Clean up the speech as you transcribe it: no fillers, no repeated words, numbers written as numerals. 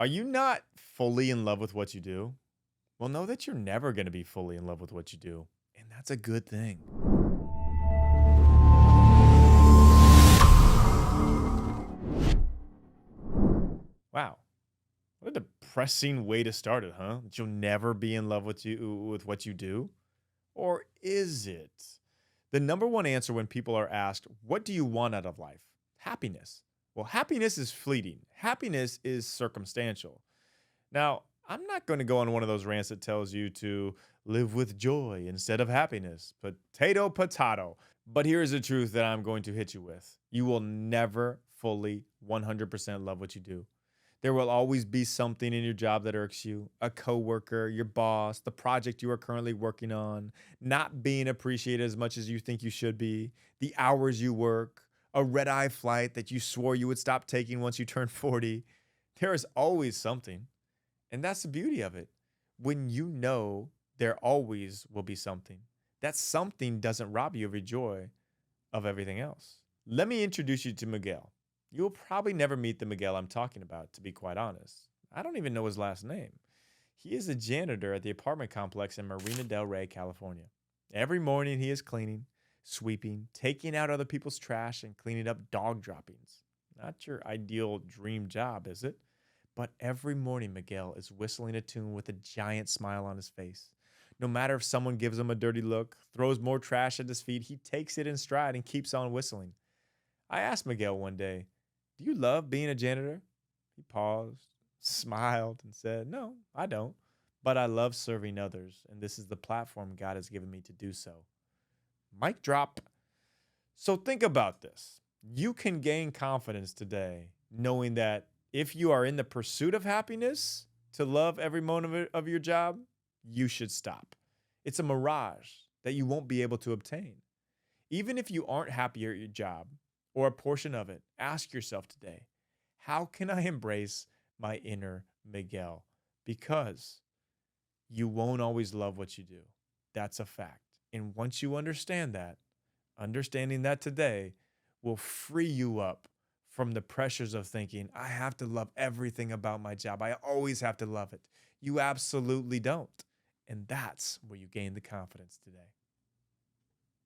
Are you not fully in love with what you do? Well, know that you're never going to be fully in love with what you do. And that's a good thing. Wow. What a depressing way to start it, huh? That you'll never be in love with what you do? Or is it? The number one answer when people are asked, "What do you want out of life?" Happiness. Well, happiness is fleeting. Happiness is circumstantial. Now, I'm not going to go on one of those rants that tells you to live with joy instead of happiness. Potato, potato. But here's the truth that I'm going to hit you with. You will never fully 100% love what you do. There will always be something in your job that irks you, a coworker, your boss, the project you are currently working on, not being appreciated as much as you think you should be, the hours you work, a red eye flight that you swore you would stop taking once you turned 40. There is always something. And that's the beauty of it. When you know there always will be something, that something doesn't rob you of your joy of everything else. Let me introduce you to Miguel. You'll probably never meet the Miguel I'm talking about, to be quite honest. I don't even know his last name. He is a janitor at the apartment complex in Marina del Rey, California. Every morning he is cleaning, sweeping, taking out other people's trash, and cleaning up dog droppings. Not your ideal dream job, is it? But every morning, Miguel is whistling a tune with a giant smile on his face. No matter if someone gives him a dirty look, throws more trash at his feet, he takes it in stride and keeps on whistling. I asked Miguel one day, "Do you love being a janitor?" He paused, smiled, and said, "No, I don't. But I love serving others, and this is the platform God has given me to do so." Mic drop. So think about this. You can gain confidence today knowing that if you are in the pursuit of happiness to love every moment of your job, you should stop. It's a mirage that you won't be able to obtain. Even if you aren't happy at your job or a portion of it, ask yourself today, how can I embrace my inner Miguel? Because you won't always love what you do. That's a fact. And once you understand that, understanding that today will free you up from the pressures of thinking, I have to love everything about my job. I always have to love it. You absolutely don't. And that's where you gain the confidence today.